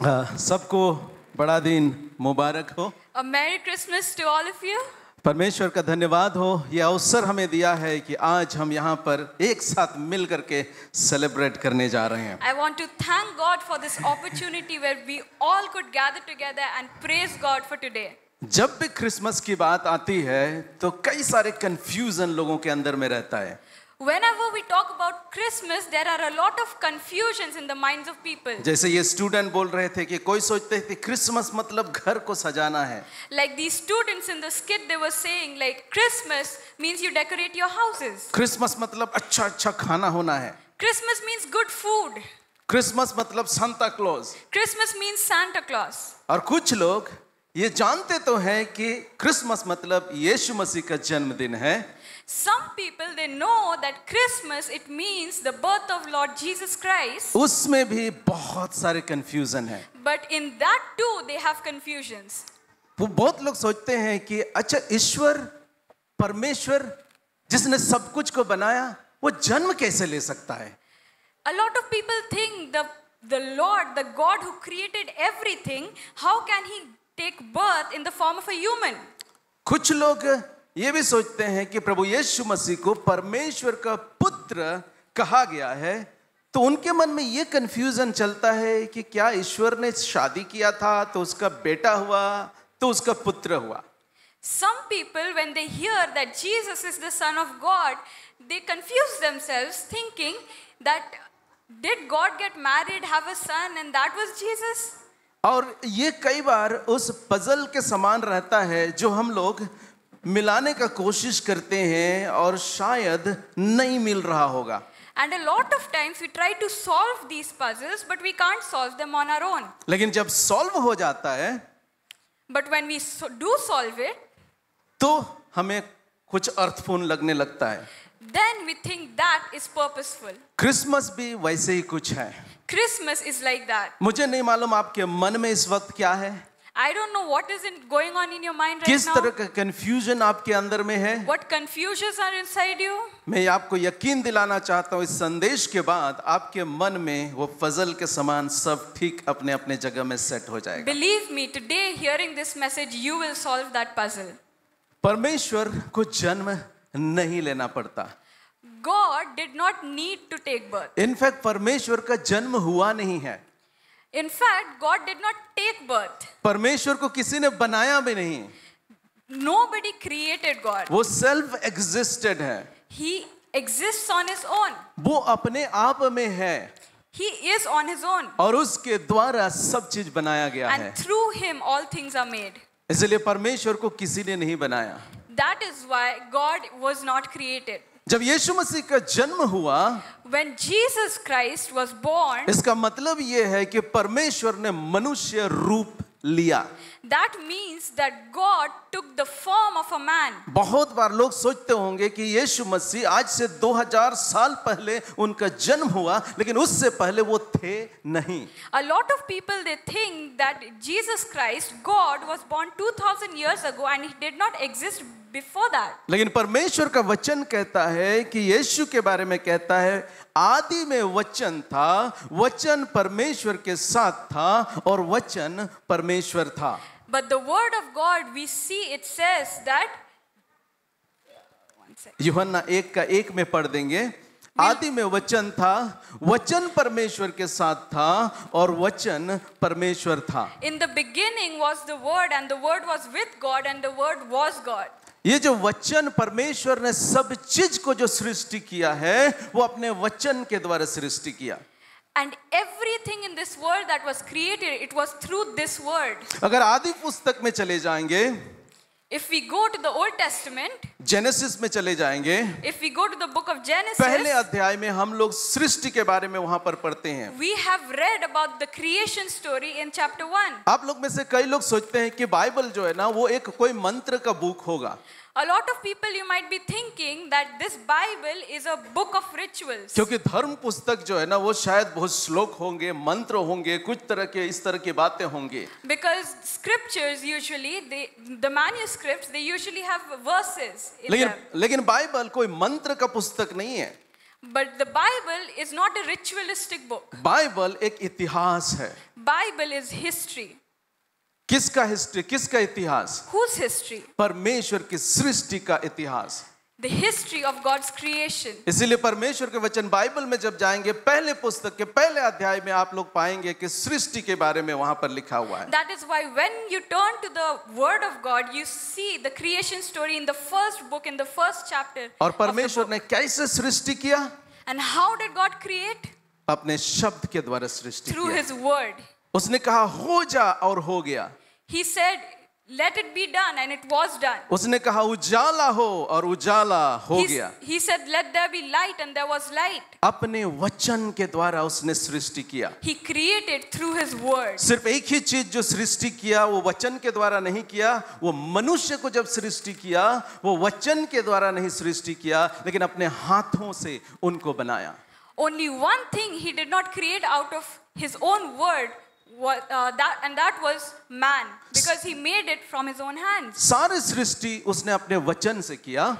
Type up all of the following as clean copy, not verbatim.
सबको बड़ा दिन मुबारक हो। A Merry Christmas to all of you. परमेश्वर का धन्यवाद हो, यह अवसर हमें दिया है कि आज हम यहाँ पर एक साथ मिल करके सेलिब्रेट करने जा रहे हैं। I want to thank God for this opportunity where we all could gather together and praise God for today. जब भी क्रिसमस की बात आती है तो कई सारे कंफ्यूजन लोगों के अंदर में रहता है। Whenever we talk about Christmas, there are a lot of confusions in the minds of people. जैसे ये स्टूडेंट बोल रहे थे कि कोई सोचते थे क्रिसमस मतलब घर को सजाना है। Like these students in the skit, they were saying like Christmas means you decorate your houses. Christmas मतलब अच्छा अच्छा खाना होना है। Christmas means good food. Christmas मतलब Santa Claus. Christmas means Santa Claus. और कुछ लोग ये जानते तो हैं कि क्रिसमस मतलब यीशु मसीह का जन्मदिन है। Some people, they know that Christmas, it means the birth of Lord Jesus Christ. उसमें भी बहुत सारे कंफ्यूजन है। But in that too, they have confusions. वो बहुत लोग सोचते हैं कि अच्छा ईश्वर परमेश्वर जिसने सब कुछ को बनाया वो जन्म कैसे ले सकता है? A lot of people think the Lord, the God who created everything, how can he take birth in the form of a human? कुछ लोग ये भी सोचते हैं कि प्रभु यीशु मसीह को परमेश्वर का पुत्र कहा गया है, तो उनके मन में ये कंफ्यूजन चलता है कि क्या ईश्वर ने शादी किया था तो उसका बेटा हुआ तो उसका पुत्र हुआ। Some people, when they hear that Jesus is the Son of God, they confuse themselves thinking that did God get married, have a son, and that was Jesus? और ये कई बार उस पजल के समान रहता है जो हम लोग मिलाने का कोशिश करते हैं और शायद नहीं मिल रहा होगा। And a lot of times we try to solve these puzzles, but we can't solve them on our own. लेकिन जब सॉल्व हो जाता है But when we do solve it, तो हमें कुछ अर्थपूर्ण लगने लगता है। then we think that is purposeful. Christmas भी वैसे ही कुछ है। Christmas is like that. मुझे नहीं मालूम आपके मन में इस वक्त क्या है, I don't know what is going on in your mind right किस तरह now. का कंफ्यूजन आपके अंदर में है। What confusions are inside you? मैं आपको यकीन दिलाना चाहता हूँ इस संदेश के बाद आपके मन में वो पजल के समान सब ठीक अपने अपने जगह में सेट हो जाएगा। Believe me, today hearing this message, you will solve that puzzle. परमेश्वर को जन्म नहीं लेना पड़ता। God did not need to take birth. In fact परमेश्वर का जन्म हुआ नहीं है। In fact, God did not take birth. परमेश्वर को किसी ने बनाया भी नहीं। Nobody created God. वो सेल्फ एग्जिस्टेड है। He exists on his own. वो अपने आप में है He is on his own. और उसके द्वारा सब चीज बनाया गया है। And through him all things are made. इसलिए परमेश्वर को किसी ने नहीं बनाया। That is why God was not created. जब यीशु मसीह का जन्म हुआ, When Jesus Christ was born, इसका मतलब ये है कि परमेश्वर ने मनुष्य रूप लिया। that means that God took the form of a man. बहुत बार लोग सोचते होंगे कि यीशु मसीह आज से 2000 साल पहले उनका जन्म हुआ, लेकिन उससे पहले वो थे नहीं। A lot of people, they think that Jesus Christ, God, was born 2000 years ago and he did not exist before that. लेकिन परमेश्वर का वचन कहता है कि यीशु के बारे में कहता है आदि में वचन था, वचन परमेश्वर के साथ था और वचन परमेश्वर था। But the word of God, we see it says that, one second. यूहन्ना 1:1 में पढ़ देंगे, आदि में वचन था, वचन परमेश्वर के साथ था और वचन परमेश्वर था। In the beginning was the word and the word was with God and the word was God. ये जो वचन परमेश्वर ने सब चीज को जो सृष्टि किया है वो अपने वचन के द्वारा सृष्टि किया। And everything in this world that was created, it was through this word. अगर आदि पुस्तक में चले जाएंगे, If we go to the Old Testament, genesis में चले जाएंगे, if we go to the book of Genesis, पहले अध्याय में हम लोग सृष्टि के बारे में वहां पर पढ़ते हैं। we have read about the creation story in chapter 1. आप लोग में से कई लोग सोचते हैं कि बाइबल जो है ना वो एक कोई मंत्र का बुक होगा। A lot of people, you might be thinking that this Bible is a book of rituals. क्योंकि धर्म पुस्तक जो है ना वो शायद बहुत श्लोक होंगे, मंत्र होंगे, कुछ तरह के इस तरह की बातें होंगी। Because scriptures usually, the manuscripts, they usually have verses in them. लेकिन बाइबल कोई मंत्र का पुस्तक नहीं है। But the Bible is not a ritualistic book. Bible एक इतिहास है। Bible is history. किसका हिस्ट्री, किसका इतिहास? Whose history? परमेश्वर की सृष्टि का इतिहास। The history of God's creation. इसीलिए परमेश्वर के वचन बाइबल में जब जाएंगे, पहले पुस्तक के पहले अध्याय में आप लोग पाएंगे कि सृष्टि के बारे में वहां पर लिखा हुआ है। That is why when you turn to the word of God, you see the creation story in the first book, in the first chapter. और परमेश्वर ने कैसे सृष्टि किया? And how did God create? अपने शब्द के द्वारा सृष्टि Through किया। his word. उसने कहा हो जा और हो गया। He said, let it be done, and it was done. उसने कहा उजाला हो और उजाला हो गया। He said, let there be light, and there was light. अपने वचन के द्वारा उसने सृष्टि किया। He created through his word. सिर्फ एक ही चीज जो सृष्टि किया वो वचन के द्वारा नहीं किया, वो मनुष्य को जब सृष्टि किया वो वचन के द्वारा नहीं सृष्टि किया, लेकिन अपने हाथों से उनको बनाया। Only one thing he did not create out of his own word, and that was man, because he made it from his own hands. सारी सृष्टि उसने अपने वचन से किया।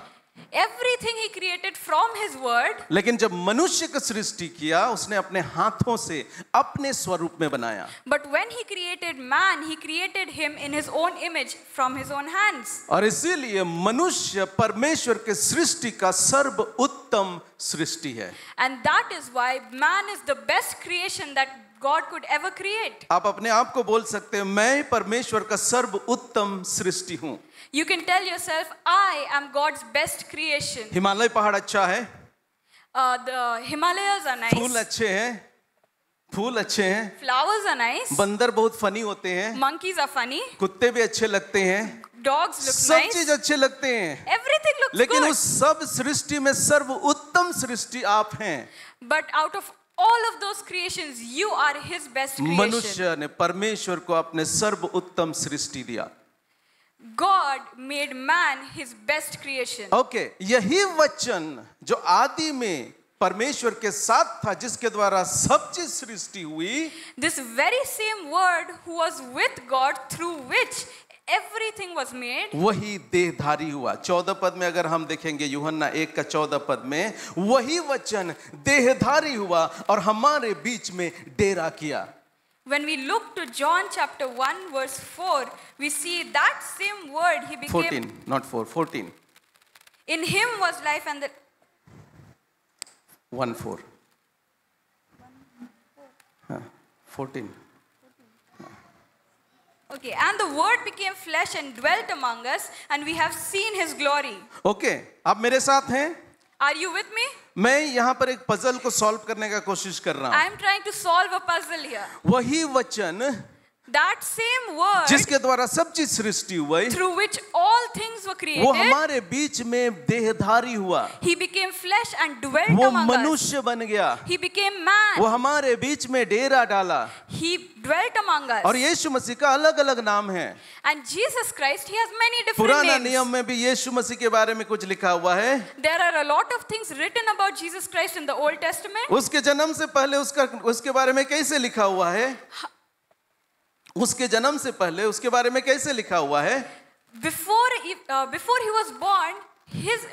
Everything he created from his word. लेकिन जब मनुष्य की सृष्टि किया उसने अपने हाथों से अपने स्वरूप में बनाया। But when he created man, he created him in his own image from his own hands. और इसीलिए मनुष्य परमेश्वर के सृष्टि का सर्वोत्तम सृष्टि है। And that is why man is the best creation that God could ever create. आप अपने आप को बोल सकते हैं मैं परमेश्वर का सर्वोत्तम सृष्टि हूँ। You can tell yourself, I am God's best creation. Himalaya पहाड़ अच्छा है, The Himalayas are nice. फूल अच्छे हैं, फूल अच्छे हैं, Flowers are nice. बंदर बहुत फनी होते हैं, Monkeys are funny. कुत्ते भी अच्छे लगते हैं, Dogs look सब nice. चीज अच्छे लगते हैं, Everything looks लेकिन good. उस सब सृष्टि में सर्वोत्तम सृष्टि आप हैं। But out of all of those creations, you are his best creation. मनुष्य ने परमेश्वर को अपने सर्वोत्तम सृष्टि दिया। God made man his best creation. Okay, यही वचन जो आदि में परमेश्वर के साथ था, जिसके द्वारा सब चीज सृष्टि हुई, This very same word who was with God, through which everything was made, वही देहधारी हुआ। 14 पद में अगर हम देखेंगे यूहन्ना 1 का 14 पद में, वही वचन देहधारी हुआ और हमारे बीच में डेरा किया। when we look to John chapter 1 verse 4, we see that same word he became. 14 not 4 14 In him was life, and the 1 4 14 okay, and the word became flesh and dwelt among us, and we have seen his glory. Okay, आप मेरे साथ हैं? Are you with me? मैं यहाँ पर एक puzzle को solve करने का कोशिश कर रहा I हूँ। am trying to solve a puzzle here. वही वचन That same word जिसके द्वारा सब चीज सृष्टि हुई, through which all things were वो created, हमारे बीच में देहधारी हुआ, he became flesh and dwelt वो among us. मनुष्य बन गया, He became man. वो हमारे बीच में डेरा डाला। He dwelt among us. और यीशु मसीह का अलग अलग नाम है। And Jesus Christ, he has many different पुराना names. नियम में भी यीशु मसीह के बारे में कुछ लिखा हुआ है। There are a lot of things written about Jesus Christ in the Old Testament. उसके जन्म से पहले उसके बारे में कैसे लिखा हुआ है? उसके जन्म से पहले उसके बारे में कैसे लिखा हुआ है? Before he was born, his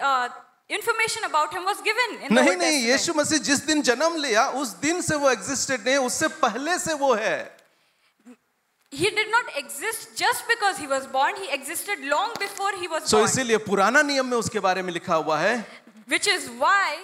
information about him was given in the नहीं Old नहीं, यीशु Testament. मसीह जिस दिन जन्म लिया उस दिन से वो एग्जिस्टेड नहीं, उससे पहले से वो है। He did not exist just because he was born. He existed long before he was so born. इसीलिए पुराना नियम में उसके बारे में लिखा हुआ है। Which is why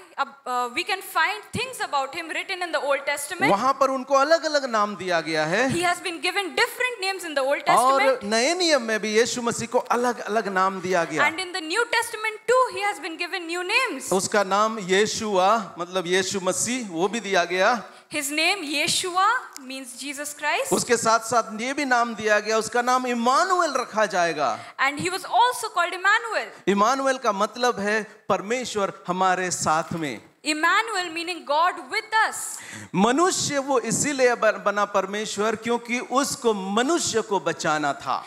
we can find things about him written in the Old Testament. वहां पर उनको अलग अलग नाम दिया गया है। He has been given different names in the Old और Testament. नए नियम में भी यीशु मसीह को अलग अलग नाम दिया गया। And in the New Testament too, he has been given new names. उसका नाम यीशुआ मतलब यीशु मसीह वो भी दिया गया। His name Yeshua means Jesus Christ. उसके साथ साथ ये भी नाम दिया गया, उसका नाम इमानुएल रखा जाएगा। And he was also called Emmanuel. Emmanuel का मतलब है परमेश्वर हमारे साथ में। Emmanuel meaning God with us. मनुष्य वो इसीलिए बना परमेश्वर क्योंकि उसको मनुष्य को बचाना था।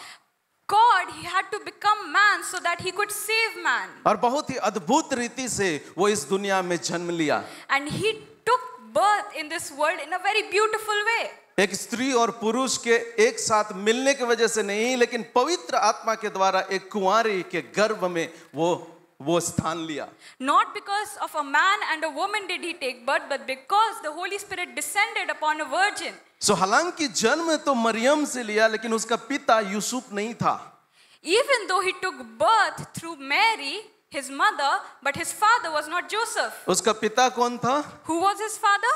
God, he had to become man so that he could save man. और बहुत ही अद्भुत रीति से वो इस दुनिया में जन्म लिया। And he took birth in this world in a very beautiful way. एक स्त्री और पुरुष के एक साथ मिलने की वजह से नहीं, लेकिन पवित्र आत्मा के द्वारा एक कुंवारी के गर्भ में वो वो स्थान लिया। Not because of a man and a woman did he take birth, but because the Holy Spirit descended upon a virgin. सो हालांकि जन्म तो मरियम से लिया, लेकिन उसका पिता यूसुफ नहीं था। Even though he took birth through Mary, his mother, but his father was not Joseph. उसका पिता कौन था? Who was his father?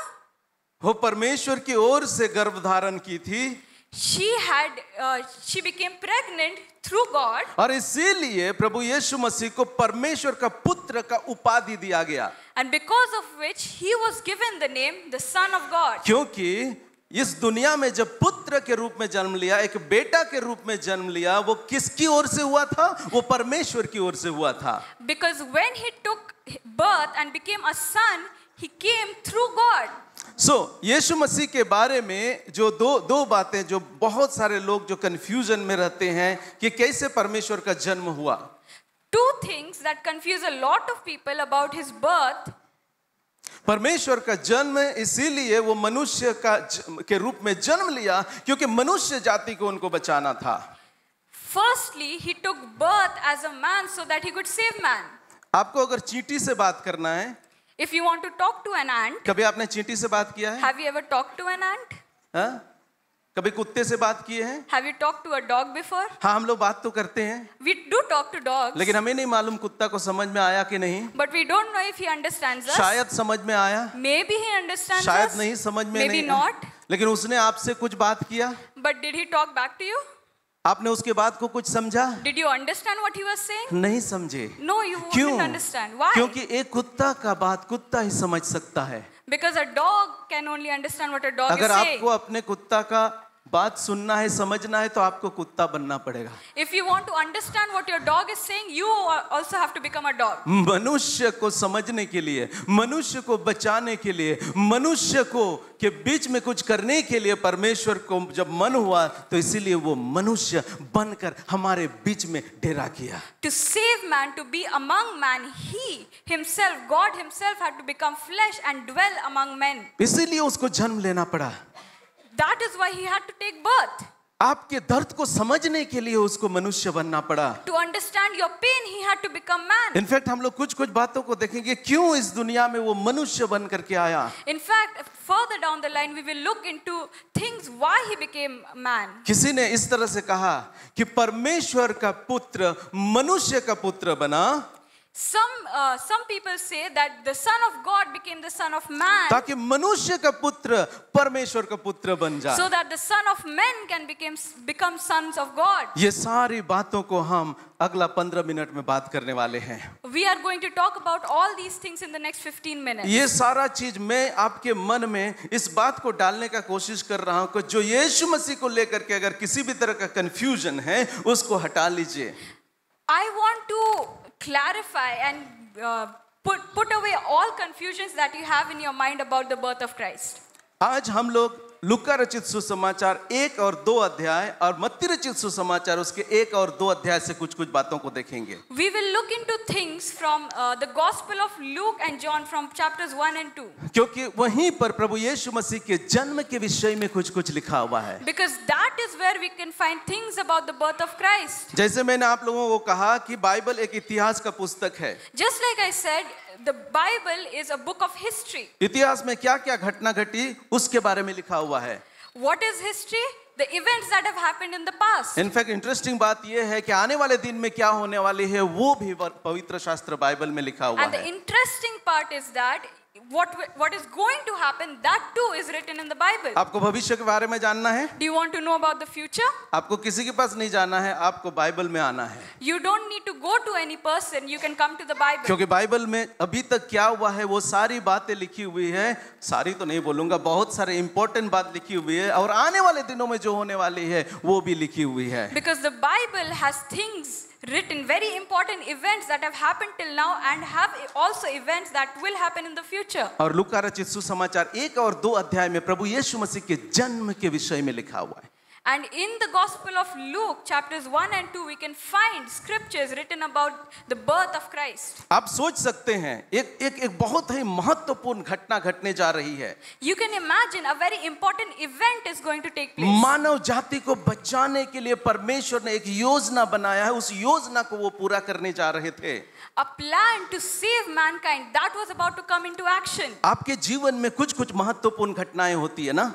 वो परमेश्वर की ओर से गर्भ धारण की थी, She became pregnant through God, और इसीलिए प्रभु यीशु मसीह को परमेश्वर का पुत्र का उपाधि दिया गया। and because of which he was given the name the Son of God. क्योंकि इस दुनिया में जब पुत्र के रूप में जन्म लिया, एक बेटा के रूप में जन्म लिया, वो किसकी ओर से हुआ था? वो परमेश्वर की ओर से हुआ था। Because when he took birth and became a son, he came through God. यीशु मसीह के बारे में जो दो बातें जो बहुत सारे लोग जो कंफ्यूजन में रहते हैं कि कैसे परमेश्वर का जन्म हुआ। Two things that confuse a lot of people about his birth. परमेश्वर का जन्म इसीलिए वो मनुष्य के रूप में जन्म लिया क्योंकि मनुष्य जाति को उनको बचाना था। Firstly, he took birth as a man so that he could save man. आपको अगर चींटी से बात करना है, If you want to talk to an ant, कभी आपने चींटी से बात किया है? have you ever talked to an ant? हाँ? कभी कुत्ते से बात किए हैं? Have you talked to a dog before? हाँ, हम लोग बात तो करते हैं, We do talk to dogs, लेकिन हमें नहीं मालूम कुत्ता को समझ में आया कि नहीं। but we don't know if he understands us. शायद समझ में आया, Maybe he understands शायद us. नहीं समझ में Maybe नहीं, not. लेकिन उसने आपसे कुछ बात किया, But did he talk back to you? आपने उसके बात को कुछ समझा? Did you understand what he was saying? नहीं समझे। No, you क्यों? didn't understand. Why? क्योंकि एक कुत्ता का बात कुत्ता ही समझ सकता है। Because a dog can only understand what a dog अगर is saying. आपको अपने कुत्ता का बात सुनना है, समझना है, तो आपको कुत्ता बनना पड़ेगा। If you want to understand what your dog is saying, you also have to become a dog. मनुष्य को समझने के लिए, मनुष्य को बचाने के लिए, मनुष्य को के बीच में कुछ करने के लिए परमेश्वर को जब मन हुआ तो इसीलिए वो मनुष्य बनकर हमारे बीच में डेरा किया। To save man, to be among man, he himself, God himself had to become flesh and dwell among men. इसीलिए उसको जन्म लेना पड़ा। That is why he had to take birth. आपके दर्द को समझने के लिए उसको मनुष्य बनना पड़ा। To understand your pain, he had to become man. In fact हम लोग कुछ बातों को देखेंगे क्यों इस दुनिया में वो मनुष्य बन करके आया। In fact, further down the line, we will look into things why he became man. किसी ने इस तरह से कहा कि परमेश्वर का पुत्र मनुष्य का पुत्र बना, Some people say that the Son of God became the Son of Man, ताकि मनुष्य का पुत्र परमेश्वर का पुत्र बन जाए, so that the Son of Men can become sons of God. ये सारी बातों को हम अगला 15 मिनट में बात करने वाले हैं। We are going to talk about all these things in the next 15 minutes. ये सारा चीज मैं आपके मन में इस बात को डालने का कोशिश कर रहा हूं कि जो यीशु मसीह को लेकर के अगर किसी भी तरह का कंफ्यूजन है उसको हटा लीजिए। I want to clarify and put away all confusions that you have in your mind about the birth of Christ. आज हम लोग लूका रचित सुसमाचार 1 और 2 अध्याय और मत्ती रचित सुसमाचार उसके 1 और 2 अध्याय से कुछ बातों को देखेंगे। We will look into things from the Gospel of Luke and John from chapters 1 and 2. क्योंकि वहीं पर प्रभु यीशु मसीह के जन्म के विषय में कुछ लिखा हुआ है। Because that is where we can find things about the birth of Christ. जैसे मैंने आप लोगों को कहा कि बाइबल एक इतिहास का पुस्तक है। Just like I said, the Bible is a book of history. इतिहास में क्या-क्या घटना घटी उसके बारे में लिखा हुआ है। What is history? The events that have happened in the past. In fact interesting बात यह है कि आने वाले दिन में क्या होने वाली है वो भी पवित्र शास्त्र बाइबल में लिखा हुआ And the है। interesting part is that what is going to happen, that too is written in the Bible. आपको भविष्य के बारे में जानना है? Do you want to know about the future? आपको किसी के पास नहीं जाना है, आपको बाइबल में आना है। You don't need to go to any person, you can come to the Bible. क्योंकि बाइबल में अभी तक क्या हुआ है वो सारी बातें लिखी हुई है। सारी तो नहीं बोलूंगा, बहुत सारे इंपॉर्टेंट बात लिखी हुई है और आने वाले दिनों में जो होने वाली है वो भी लिखी हुई है। Because the Bible has things written, very important events that have happened till now and have also events that will happen in the future. और लूका रचित सुसमाचार 1 और 2 अध्याय में प्रभु यीशु मसीह के जन्म के विषय में लिखा हुआ है। And in the Gospel of Luke, chapters 1 and 2, we can find scriptures written about the birth of Christ. आप सोच सकते हैं एक बहुत ही महत्वपूर्ण घटना घटने जा रही है. You can imagine a very important event is going to take place. मानव जाति को बचाने के लिए परमेश्वर ने एक योजना बनाया है. उस योजना को वो पूरा करने जा रहे थे. A plan to save mankind that was about to come into action. आपके जीवन में कुछ महत्वपूर्ण घटनाएं होती है ना.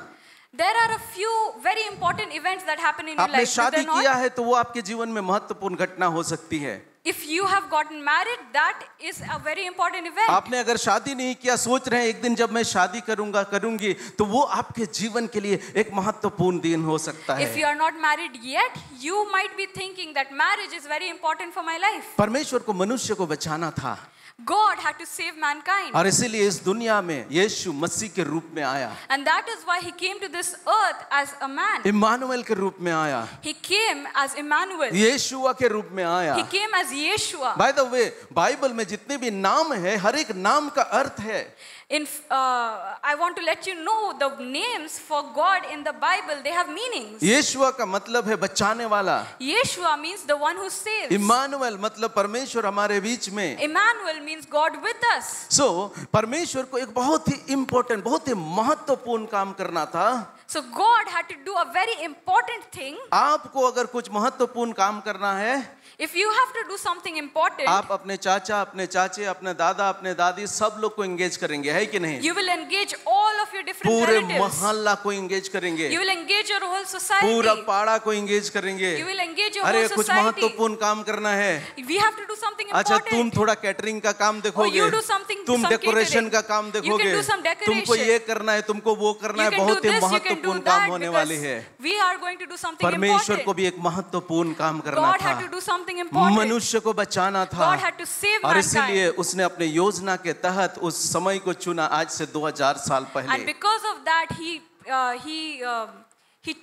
There are a few very important events that happen in your आपने life. शादी किया है तो वो आपके जीवन में महत्वपूर्ण घटना हो सकती है. If you have gotten married, that is a very important event. आपने अगर शादी नहीं किया, सोच रहे हैं एक दिन जब मैं शादी करूंगी, तो वो आपके जीवन के लिए एक महत्वपूर्ण दिन हो सकता है. If you are not married yet, you might be thinking that marriage is very important for my life. परमेश्वर को मनुष्य को बचाना था. God had to save mankind. और इसीलिए इस दुनिया में यीशु मसीह के रूप में आया. And that is why he came to this earth as a man. Emmanuel के रूप में आया. He came as Emmanuel. यीशुआ के रूप में आया. He came as Yeshua. By the way, Bible में जितने भी नाम है, हर एक नाम का अर्थ है. I want to let you know the names for God in the Bible, they have meanings. यीशुआ का मतलब है बचाने वाला. Yeshua means the one who saves. Emmanuel मतलब परमेश्वर हमारे बीच में. Emmanuel means God with us. So परमेश्वर को एक बहुत ही इम्पोर्टेंट, बहुत ही महत्वपूर्ण काम करना था. So God had to do a very important thing. आपको अगर कुछ महत्वपूर्ण काम करना है, If you have to do something important, आप अपने चाचा, अपने चाचे, अपने दादा, अपने दादी सब लोग को एंगेज करेंगे, है कि नहीं? you will engage all of your different पूरे relatives. मोहल्ला को एंगेज करेंगे. You will engage your whole society. पूरा पाड़ा को एंगेज करेंगे. You will engage your अरे whole कुछ society. महत्वपूर्ण काम करना है. We have to do something अच्छा, important. तुम थोड़ा कैटरिंग का काम देखोगे. you do something- तुम some डेकोरेशन catering. का काम You देखोगे. can do some decoration. तुमको ये करना है, तुमको वो करना You है. can बहुत do he this, you can do महत्वपूर्ण काम that, होने because वाली है. we are going to do something परमेश्वर को important. भी एक महत्वपूर्ण काम करना God था. had to do something important. मनुष्य को बचाना था. God had to save और mankind. इसीलिए उसने अपने योजना के तहत उस समय को चुना, आज से 2000 साल And पहले. because of that, he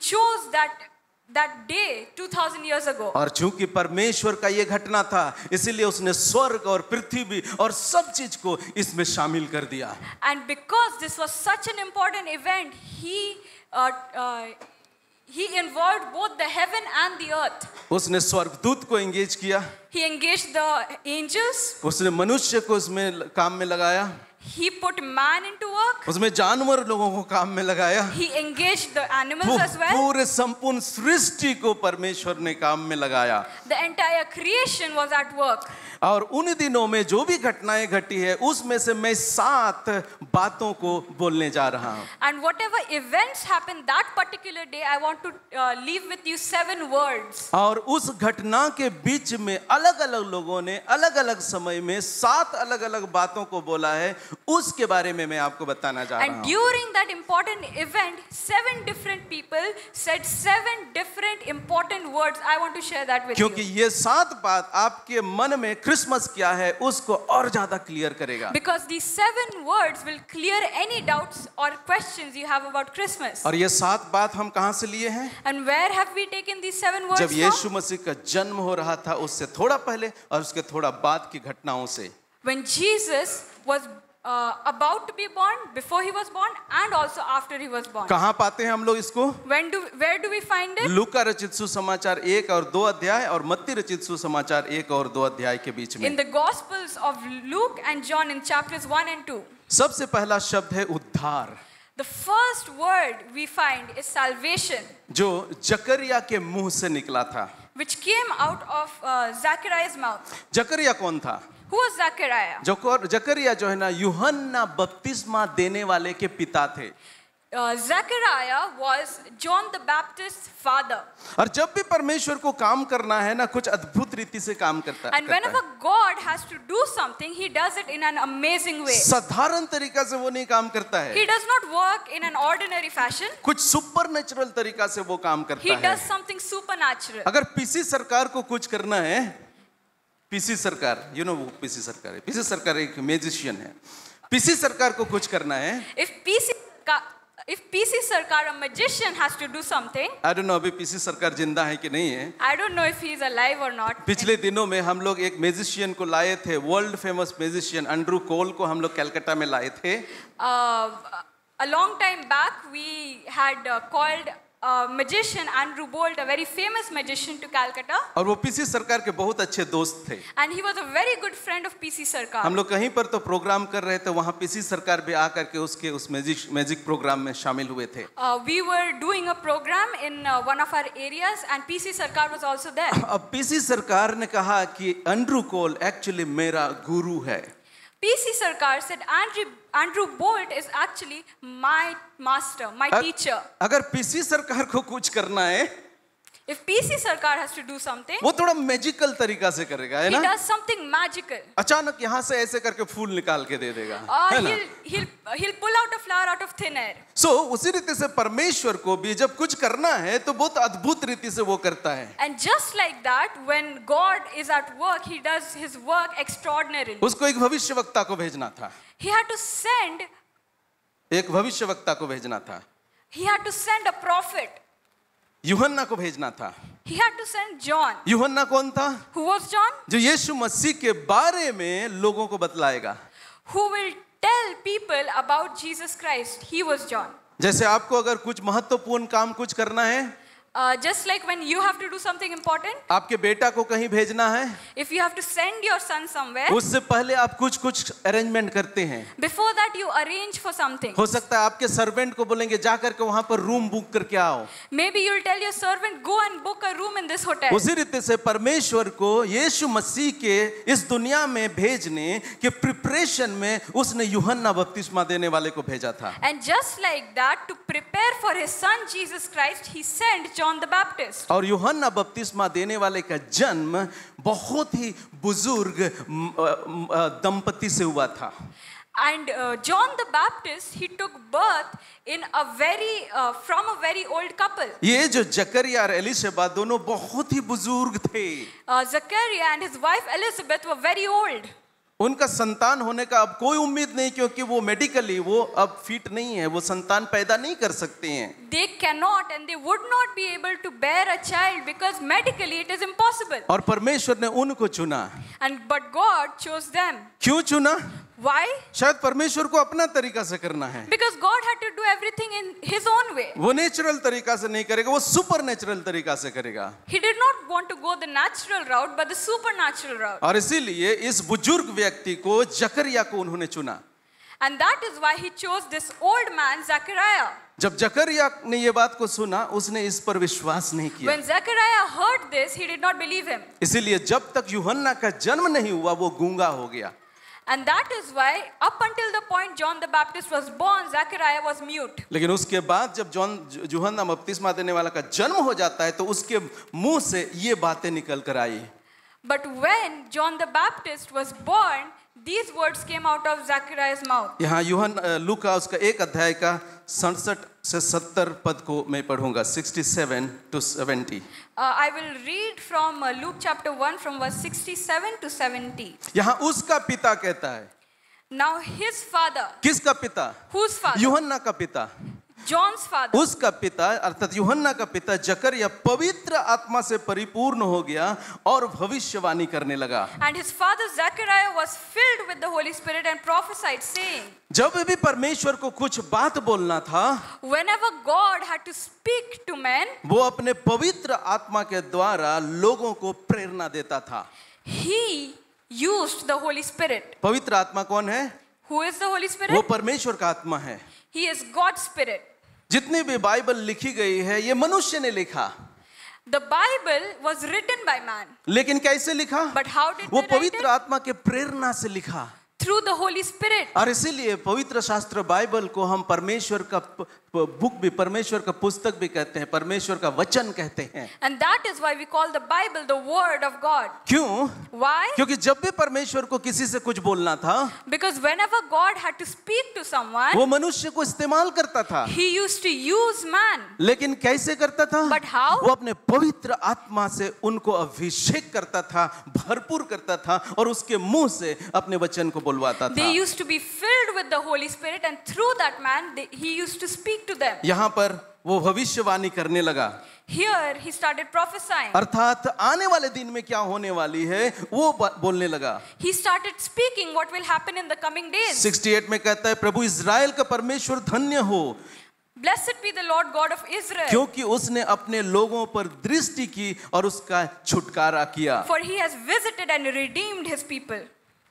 chose that day 2000 years ago. और चूंकि परमेश्वर का ये घटना था, इसीलिए उसने स्वर्ग और पृथ्वी और सब चीज को इसमें शामिल कर दिया. And because this was such an important event, he involved both the heaven and the earth. उसने स्वर्गदूत को एंगेज किया. He engaged the angels. उसने मनुष्य को उसमें काम में लगाया. He put man into work. उसमें जानवर लोगों को काम में लगाया. He engaged the animals as well. पूरे संपूर्ण सृष्टि को परमेश्वर ने काम में लगाया. The entire creation was at work. और उन दिनों में जो भी घटनाएं घटी है, उसमें से मैं 7 बातों को बोलने जा रहा हूं. And whatever events happened that particular day, I want to leave with you 7 words. और उस घटना के बीच में अलग-अलग लोगों ने अलग-अलग समय में 7 अलग-अलग बातों को बोला है. उसके बारे में मैं आपको बताना जा रहा And हूं. during that important event, 7 different people said 7 different important words. I want to share that with क्योंकि you. ये 7 बात आपके मन में क्रिसमस क्या है उसको और ज्यादा क्लियर करेगा. Because these 7 words will clear any doubts or questions you have about Christmas. और ये 7 बात हम कहां से लिए हैं? And where have we taken these 7 words जब यीशु from? मसीह का जन्म हो रहा था, उससे थोड़ा पहले और उसके थोड़ा बाद की घटनाओं से. When Jesus was about to be born, before he was born, and also after he was born. कहां पाते हैं हम लोग इसको? Where do we find it? लूका रचित सुसमाचार 1 और 2 अध्याय और मत्ती रचित सुसमाचार 1 और 2 अध्याय के बीच में. In the Gospels of Luke and John in chapters 1 and 2. सबसे पहला शब्द है उद्धार, The first word we find is salvation, जो जकरिया के मुंह से निकला था. which came out of Zachariah's mouth. जकरिया कौन था? Who was Zachariah? जकरिया जो है ना, यूहन्ना बपतिस्मा देने वाले के पिता थे. Zachariah was John the Baptist's father. और जब भी परमेश्वर को काम करना है ना, कुछ अद्भुत रीति से काम करता And whenever God has to do something, he does it in an amazing way. साधारण तरीका से वो नहीं काम करता है. He does not work in an ordinary fashion. कुछ सुपरनेचुरल तरीका से वो काम करता He है. does something supernatural. अगर पीसी सरकार को कुछ करना है, पीसी सरकार, यू नो वो पीसी सरकार है. पीसी सरकार एक म्यूजिशियन है. पीसी सरकार को कुछ करना है. If PC Sarkar, a magician, has to do something, I don't know अभी पीसी सरकार जिंदा है कि नहीं है. I don't know if he is alive or not. पिछले दिनों में हम लोग एक म्यूजिशियन को लाए थे, वर्ल्ड फेमस म्यूजिशियन एंड्रू कोल को हम लोग कलकत्ता में लाए थे. A long time back, we had called magician Andrew Bolt, a very famous magician to Calcutta, और वो पीसी सरकार के बहुत अच्छे दोस्त थे। and he was a very good friend of PC Sarkar. हम लोग कहीं पर तो प्रोग्राम कर रहे थे, वहाँ पीसी सरकार भी आकर के उसके उस मैजिक प्रोग्राम में शामिल हुए थे। We were doing a program in one of our areas, and PC Sarkar was also there. अब पीसी सरकार ने कहा कि एंड्रू कोल एक्चुअली मेरा गुरु है। PC Sarkar said, Andrew Bolt is actually my master, my teacher. अगर पीसी सरकार को कुछ करना है, If PC Sarkar has to do something, वो थोड़ा मैजिकल तरीका से करेगा, है he ना? does something magical. अचानक यहाँ से ऐसे करके फूल निकाल के दे देगा, Or है ना? he'll pull out a flower out of thin air. उसी रीति से परमेश्वर को भी जब कुछ करना है तो बहुत अद्भुत रीति से वो करता है। And just like that, when God is at work, he does his work extraordinarily. उसको एक भविष्यवक्ता को भेजना था, He had to send He had to send a prophet. यूहन्ना को भेजना था। He had to send John. यूहन्ना कौन था? Who was John? जो यीशु मसीह के बारे में लोगों को बतलाएगा। Who will tell people about Jesus Christ. He was John. जैसे आपको अगर कुछ महत्वपूर्ण काम कुछ करना है, Just like when you have to do something important, आपके बेटा को कहीं भेजना है, if you have to send your son somewhere, उससे पहले आप कुछ अरेंजमेंट करते हैं। before that you arrange for something. हो सकता है आपके सर्वेंट को बोलेंगे जा करके वहां पर रूम बुक करके आओ। Maybe you'll tell your servant, go and book a room in this hotel. उसी रीति से परमेश्वर को यीशु मसीह के इस दुनिया में भेजने के प्रिपरेशन में उसने यूहन्ना बपतिस्मा देने वाले को भेजा था। And just like that, to prepare for his son Jesus Christ, he sent John the Baptist. और यूहन्ना बपतिस्मा देने वाले का जन्म बहुत ही बुजुर्ग दंपति से हुआ था। And John the Baptist, he took birth in from a very old couple. ये जो जकरिया और एलिशबा दोनों बहुत ही बुजुर्ग थे। Zachariah and his wife Elizabeth were very old. उनका संतान होने का अब कोई उम्मीद नहीं, क्योंकि वो मेडिकली वो अब फिट नहीं है, वो संतान पैदा नहीं कर सकते हैं। They cannot and they would not be able to bear a child because medically it is impossible. और परमेश्वर ने उनको चुना। But God chose them. क्यों चुना? Why? शायद परमेश्वर को अपना तरीका से करना है। Because God had to do everything in his own way. वो नेचुरल तरीका से नहीं करेगा, वो सुपर नेचुरल तरीका से करेगा। He did not want to go the natural route but the supernatural route. और इसीलिए इस बुजुर्ग व्यक्ति को जकरिया को उन्होंने चुना। And that is why he chose this old man Zachariah. जब जकरिया ने ये बात को सुना, उसने इस पर विश्वास नहीं किया। When Zachariah heard this, he did not believe him. इसीलिए जब तक यूहन्ना का जन्म नहीं हुआ वो गूंगा हो गया। And that is why up until the point John the Baptist was born, Zachariah was mute. लेकिन उसके बाद जब यूहन्ना बपतिस्मा देने वाला का जन्म हो जाता है तो उसके मुंह से ये बातें निकल कर आई। But when John the Baptist was born, these words came out of Zachariah's mouth. यहाँ लूका उसका 1 अध्याय का 67 से 70 पद को मैं पढ़ूंगा, 67 to 70। I will read from Luke chapter 1 from verse 67 to 70. यहाँ उसका पिता कहता है। Now his father. किसका पिता? Whose father? यूहन्ना का पिता। John's father. उसका पिता अर्थात यूहन्ना का पिता जकरिया पवित्र आत्मा से परिपूर्ण हो गया और भविष्यवाणी करने लगा। And his father Zachariah was filled with the Holy Spirit and prophesied, saying, जब भी परमेश्वर को कुछ बात बोलना था, whenever God had to speak to men, वो अपने पवित्र आत्मा के द्वारा लोगों को प्रेरणा देता था। he used the Holy Spirit. पवित्र आत्मा कौन है? Who is the Holy Spirit? वो परमेश्वर का आत्मा है। He is God's Spirit. जितनी भी बाइबल लिखी गई है ये मनुष्य ने लिखा। The Bible was written by man. लेकिन कैसे लिखा? But how did वो they write पवित्र it? आत्मा के प्रेरणा से लिखा। Through the Holy Spirit. और इसीलिए पवित्र शास्त्र बाइबल को हम परमेश्वर का बुक भी, परमेश्वर का पुस्तक भी कहते हैं, परमेश्वर का वचन कहते हैं। And that is why we call the Bible the Word of God. क्यों? Why? क्योंकि जब भी परमेश्वर को किसी से कुछ बोलना था, Because whenever God had to speak to someone, वो मनुष्य को इस्तेमाल करता था। he used to use man. लेकिन कैसे करता था? But how? वो अपने पवित्र आत्मा से उनको अभिषेक करता था, भरपूर करता था और उसके मुंह से अपने वचन को बुलवाता था। They used to be filled with the Holy Spirit, and through that man, he used to speak to them. यहाँ पर वो भविष्यवाणी करने लगा। Here he started prophesying. अर्थात आने वाले दिन में क्या होने वाली है वो बोलने लगा। He started speaking what will happen in the coming days. 68 में कहता है, प्रभु इज़राइल का परमेश्वर धन्य हो, Blessed be the Lord God of Israel, क्योंकि उसने अपने लोगों पर दृष्टि की और उसका छुटकारा किया for he has visited and redeemed his people,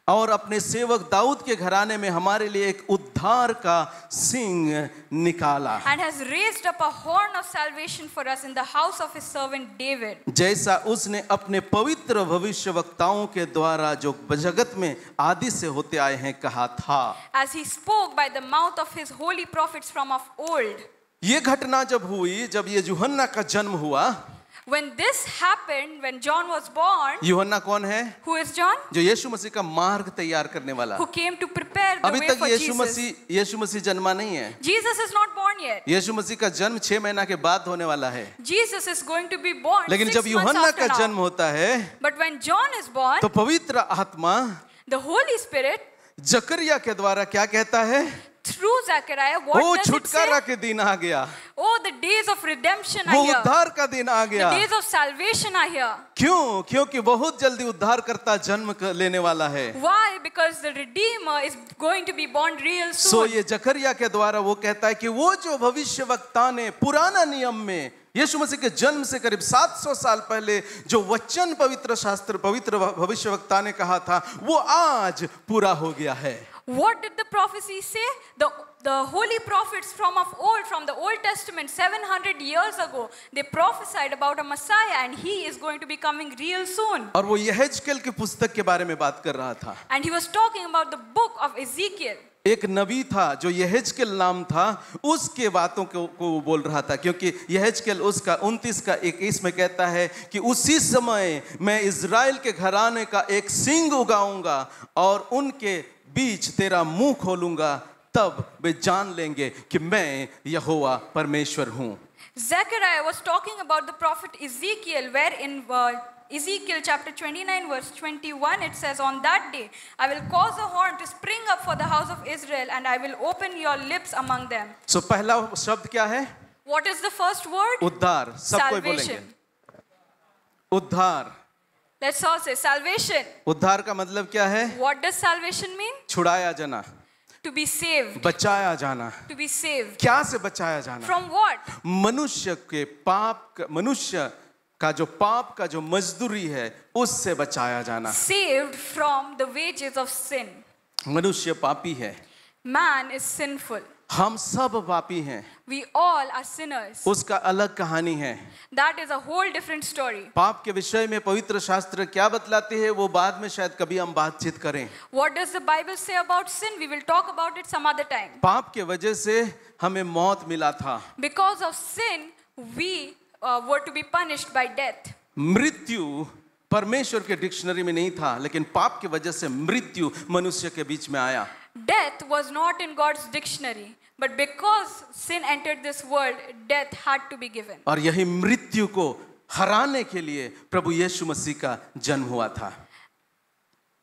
और अपने सेवक दाऊद के घराने में हमारे लिए एक उद्धार का सिंह निकाला, and has raised up a horn of salvation for us in the house of his servant David. जैसा उसने अपने पवित्र भविष्यवक्ताओं के द्वारा जो जगत में आदि से होते आए हैं कहा था। As he spoke by the mouth of his holy prophets from of old. ये घटना जब हुई, जब ये यूहन्ना का जन्म हुआ, When this happened, when John was born, यूहन्ना कौन है? who is John? जो यीशु मसीह का मार्ग तैयार करने वाला। Who came to prepare the अभी way तक for Jesus. यीशु मसीह जन्मा नहीं है। Jesus is not born yet. यीशु मसीह का जन्म 6 महीना के बाद होने वाला है। Jesus is going to be born लेकिन 6 जब months यूहन्ना after का जन्म now. होता है But when John is born, तो पवित्र आत्मा the Holy Spirit, जकरिया के द्वारा क्या कहता है? through Zechariah, वो what does it छुटकारा say? के दिन आ गया, Oh, the days of redemption वो are here. उद्धार का दिन आ The गया। days of salvation are here. क्यों? क्योंकि बहुत जल्दी उद्धारकर्ता जन्म लेने वाला है। Why? Because the Redeemer is going to be born real so soon. ये जकरिया के द्वारा वो कहता है कि वो जो भविष्यवक्ता ने पुराना नियम में यीशु मसीह के जन्म से करीब 700 साल पहले जो वचन पवित्र शास्त्र पवित्र भविष्यवक्ता ने कहा था, वो आज पूरा हो गया है। What did the prophecy say? The holy prophets from of old, from the Old Testament, 700 years ago, they prophesied about a Messiah and he is going to be coming real soon. और वो यहेजकेल की पुस्तक के बारे में बात कर रहा था। And he was talking about the book of Ezekiel. एक नबी था जो यहेजकेल नाम था, उसके बातों को वो बोल रहा था, क्योंकि यहेजकेल उसका 29 का 21 में कहता है कि उसी समय मैं इज़राइल के घराने का एक सिंग उगाऊंगा और उनके बीच तेरा मुंह खोलूंगा, तब वे जान लेंगे कि मैं यहोवा परमेश्वर हूँ। Zechariah was talking about the prophet Ezekiel, where in Ezekiel chapter 29 verse 21 it says, on that day I will cause a horn to spring up for the house of Israel and I will open your lips among them. So पहला शब्द क्या है? What is the first word? उद्धार। सब कोई बोलेंगे Salvation. उद्धार। Let's all say salvation. उद्धार का मतलब क्या है? What does salvation mean? छुड़ाया जाना, To be saved. बचाया जाना। To be saved. क्या से बचाया जाना? From what? मनुष्य के पाप, मनुष्य का जो पाप का जो मजदूरी है उससे बचाया जाना। Saved from the wages of sin. मनुष्य पापी है, Man is sinful. हम सब पापी हैं, We all are sinners. उसका अलग कहानी है। That is a whole different story. पाप के विषय में पवित्र शास्त्र क्या बतलाते हैं वो बाद में शायद कभी हम बातचीत करें। What does the Bible say about sin? We will talk about it some other time. पाप के वजह से हमें मौत मिला था। Because of sin, we were to be punished by death. मृत्यु परमेश्वर के डिक्शनरी में नहीं था, लेकिन पाप की वजह से मृत्यु मनुष्य के बीच में आया। Death was not in God's dictionary, but because sin entered this world, death had to be given. और यही मृत्यु को हराने के लिए प्रभु यीशु मसीह का जन्म हुआ था।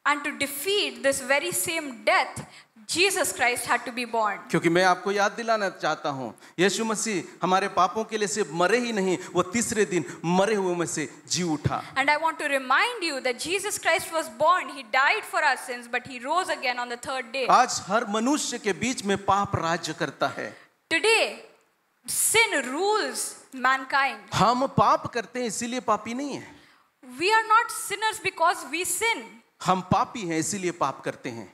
And to defeat this very same death, Jesus Christ had to be born. क्योंकि मैं आपको याद दिलाना चाहता हूँ, यीशु मसीह हमारे पापों के लिए सिर्फ मरे ही नहीं, वो तीसरे दिन मरे हुए में से जी उठा। And I want to remind you that Jesus Christ was born, he died for our sins, but he rose again on the third day. आज हर मनुष्य के बीच में पाप राज्य करता है। Today, sin rules mankind. हम पाप करते हैं इसीलिए पापी नहीं है, We are not sinners because we sin. हम पापी हैं इसीलिए पाप करते हैं।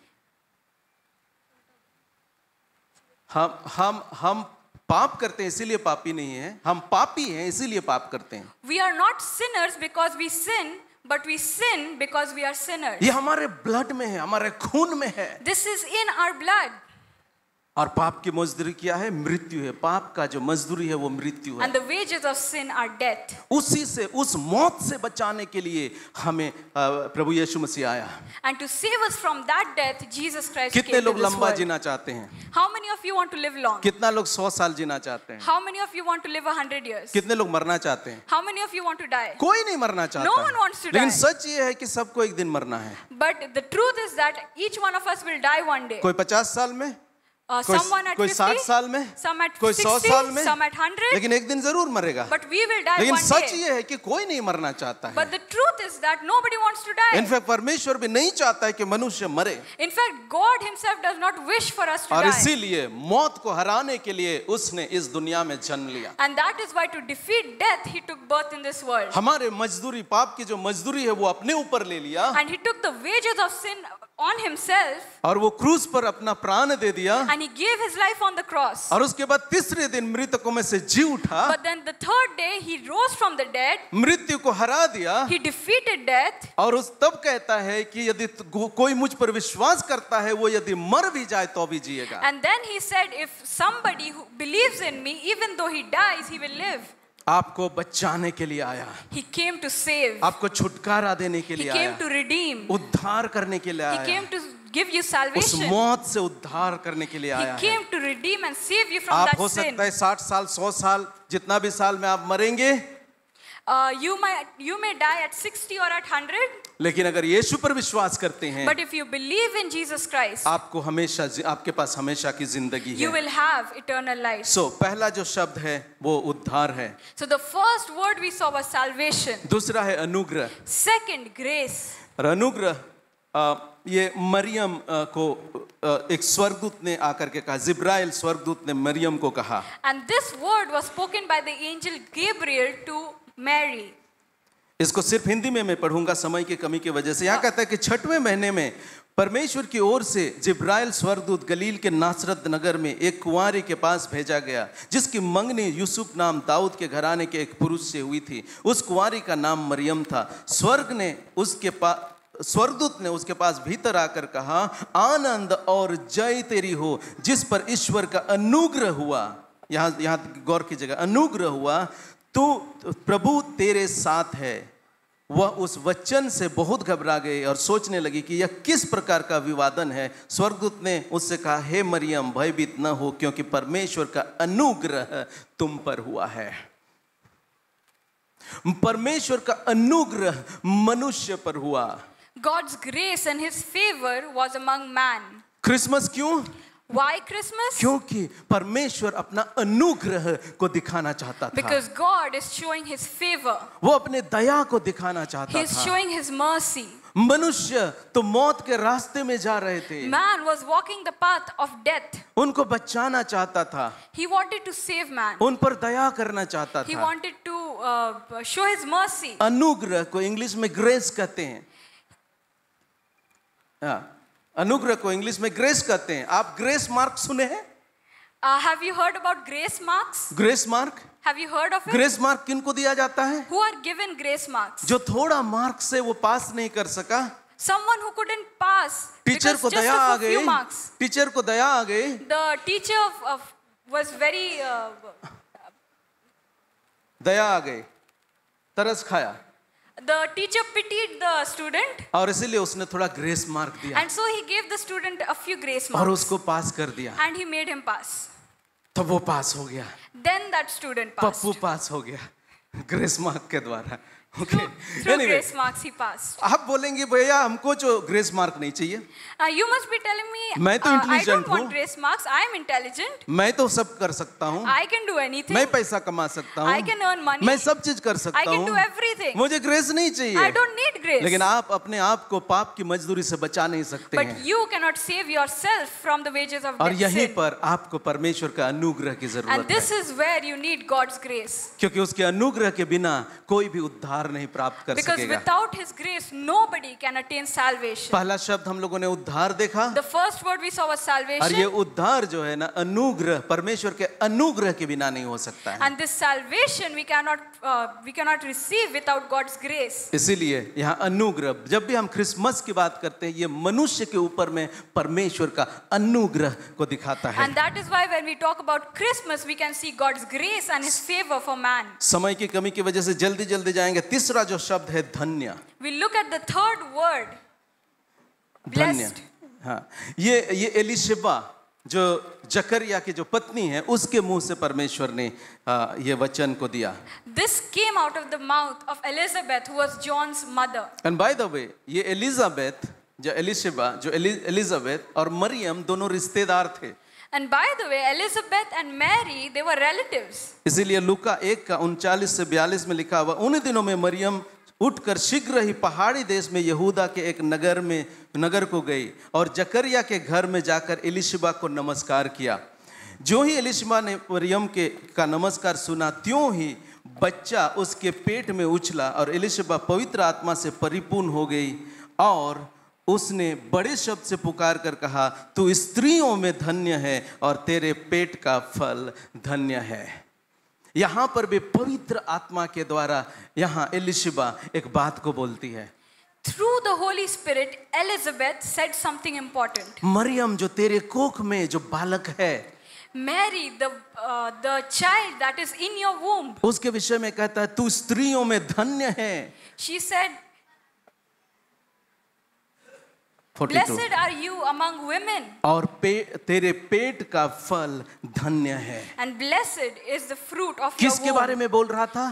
हम पाप करते हैं इसीलिए पापी नहीं है, हम पापी हैं इसीलिए पाप करते हैं। We are not sinners because we sin, but we sin because we are sinners. ये हमारे ब्लड में है, हमारे खून में है। This is in our blood. और पाप की मजदूरी क्या है? मृत्यु है। पाप का जो मजदूरी है वो मृत्यु है। And the wages of sin are death. उसी से, उस मौत से बचाने के लिए हमें प्रभु यीशु मसीह आया। And to save us from that death, Jesus Christ कितने came to लोग this लंबा world. जीना चाहते हैं? How many of you want to live long? कितना लोग 100 साल जीना चाहते हैं? How many of you want to live 100 years? कितने लोग मरना चाहते हैं? How many of you want to die? कोई नहीं मरना चाहता। No one wants to लेकिन die. सच ये है कि सबको एक दिन मरना है। But the truth is that each one of us will die one day. कोई 50 साल में, someone at कोई 50, 60 साल में, some at कोई 100 60, साल में, some at 100. लेकिन एक दिन जरूर मरेगा। But we will die लेकिन one सच day. ये है कि कोई नहीं मरना चाहता है। But the truth is that nobody wants to die. In fact परमेश्वर भी नहीं चाहता है कि मनुष्य मरे, In fact, God Himself does not wish for us to और die. इसीलिए मौत को हराने के लिए उसने इस दुनिया में जन्म लिया। And that is why to defeat death, He took birth in this world. हमारे मजदूरी, पाप की जो मजदूरी है वो अपने ऊपर ले लिया, And He took the wages of sin on Himself. और वो क्रूस पर अपना प्राण दे दिया, And He gave His life on the cross. और उसके बाद तीसरे दिन मृतकों में से जी उठा, But then the third day He rose from the dead. मृत्यु को हरा दिया, He defeated death. और उस तब कहता है कि यदि कोई मुझ पर विश्वास करता है वो यदि मर भी जाए तो भी जिएगा। And then He said, if somebody who believes in me, even though he dies, he will live. आपको बचाने के लिए आया, He came to save. आपको छुटकारा देने के He लिए came आया, to redeem. उद्धार करने के लिए He आया, came to give you उस salvation. मौत से उद्धार करने के लिए He आया है। came to redeem and save you from आप that हो sin. सकता है 60 साल, 100 साल, जितना भी साल में आप मरेंगे, You may die at 60 or at 100, लेकिन अगर यीशु पर विश्वास करते हैं, but if you believe in Jesus Christ, आपको हमेशा, आपके पास हमेशा की जिंदगी you है। will have eternal life. पहला जो शब्द है वो उद्धार है, So the first word we saw was salvation. दूसरा है अनुग्रह। Second, grace. और अनुग्रह ये मरियम को एक स्वर्गदूत ने आकर के कहा, जिब्राइल स्वर्गदूत ने मरियम को कहा। And this word was spoken by the angel Gabriel to Mary. इसको सिर्फ हिंदी में मैं पढ़ूंगा समय की कमी की वजह से। यहाँ कहता है कि 6वें महीने में परमेश्वर की ओर से जिब्राइल स्वर्गदूत गलील के नासरत नगर में एक कुंवारी के पास भेजा गया, जिसकी मंगनी यूसुफ नाम दाऊद के घराने के एक पुरुष से हुई थी। उस कुंवारी का नाम मरियम था। स्वर्गदूत ने उसके पास भीतर आकर कहा, आनंद और जय तेरी हो, जिस पर ईश्वर का अनुग्रह हुआ। यहाँ गौर कीजिएगा, अनुग्रह हुआ, तू प्रभु तेरे साथ है। वह उस वचन से बहुत घबरा गई और सोचने लगी कि यह किस प्रकार का विवादन है। स्वर्गदूत ने उससे कहा, हे मरियम, भयभीत न हो, क्योंकि परमेश्वर का अनुग्रह तुम पर हुआ है। परमेश्वर का अनुग्रह मनुष्य पर हुआ। God's grace and His favor was among man. Christmas क्यों? Why Christmas? क्योंकि परमेश्वर अपना अनुग्रह को दिखाना चाहता था। Because God is showing His favor. वो अपने दया को दिखाना चाहता He's था। showing His mercy. मनुष्य तो मौत के रास्ते में जा रहे थे, Man was walking the path of death. उनको बचाना चाहता था, He wanted to save man. उन पर दया करना चाहता He था। wanted to show His mercy. अनुग्रह को इंग्लिश में ग्रेस कहते हैं। अनुग्रह को इंग्लिश में ग्रेस कहते हैं। आप ग्रेस मार्क सुने हैं? Have you heard about grace marks? Grace mark, Have you heard of it? Grace mark किनको दिया जाता है? Who are given grace marks? जो थोड़ा मार्क से वो पास नहीं कर सका, Someone who couldn't pass teacher because को just दया आ of a few गई, marks. टीचर को दया आ गई, The teacher was very दया आ गई, तरस खाया, the teacher pitied the student, और इसीलिए उसने थोड़ा ग्रेस मार्क दिया and so he gave the student a few grace और marks उसको पास कर दिया। and he made him pass. तो वो पास हो गया, Then that student passed. Pappu पास हो गया ग्रेस मार्क के द्वारा। Okay, Through grace marks he passed. आप बोलेंगे भैया हमको जो ग्रेस मार्क नहीं चाहिए, You must be telling me मैं तो I intelligent don't हूँ। want grace marks. I am intelligent. मैं तो सब कर सकता हूँ, I can do anything. मैं पैसा कमा सकता हूँ, I can earn money. मैं सब चीज कर सकता I can हूँ, do everything. मुझे ग्रेस नहीं I चाहिए। don't need grace. लेकिन आप अपने आप को पाप की मजदूरी से बचा नहीं सकते But हैं, you cannot save yourself from the wages of और यहीं sin. पर आपको परमेश्वर का अनुग्रह की And जरूरत this है, is where you need God's grace. क्योंकि उसके अनुग्रह के बिना कोई भी उद्धार नहीं प्राप्त कर Because सकेगा। without His grace, nobody can attain salvation. पहला शब्द हम लोगों ने उद्धार देखा, The first word we saw was और ये salvation. उद्धार जो है ना, अनुग्रह, परमेश्वर के अनुग्रह के बिना नहीं हो सकता है। And this salvation we cannot receive without God's grace. इसीलिए यहाँ अनुग्रह, जब भी हम क्रिसमस की बात करते हैं, ये मनुष्य के ऊपर में परमेश्वर का अनुग्रह को दिखाता है। And that is why when we talk about Christmas, we can see God's grace and His favor for man. समय की कमी की वजह से जल्दी जल्दी जाएंगे। तीसरा जो शब्द है धन्य, We look at the third word, धन्य। blessed. हाँ, ये एलिशबा जो जकरिया की जो पत्नी है, उसके मुंह से परमेश्वर ने ये वचन को दिया। This came out of the mouth of Elizabeth, who was John's mother. And by the way, ये एलिजाबेथ जो एलिशबा जो एलिजाबेथ और मरियम दोनों रिश्तेदार थे। And by the way, Elizabeth and Mary, they were relatives. इसीलिए लूका 1 का 39 से 42 में लिखा हुआ, उन दिनों में मरियम उठकर शीघ्र ही पहाड़ी देश में यहूदा के एक नगर को गई और जकरिया के घर में जाकर एलिशबा को नमस्कार किया। जो ही एलिशबा ने मरियम का नमस्कार सुना, त्यों ही बच्चा उसके पेट में उछला और एलिशबा पवित्र आत्मा से परिपूर्ण हो गई और उसने बड़े शब्द से पुकार कर कहा, तू स्त्रियों में धन्य है और तेरे पेट का फल धन्य है। यहाँ पर भी पवित्र आत्मा के द्वारा यहाँ एलिशबा एक बात को बोलती है। Through the Holy Spirit, Elizabeth said something important. Maryam, जो तेरे कोख में जो बालक है, Mary, the child that is in your womb, उसके विषय में कहता है तू स्त्रियों में धन्य है। she said, 42 blessed are you among women, और तेरे पेट का फल धन्य है। and blessed is the fruit of your किसके बारे womb. में बोल रहा था?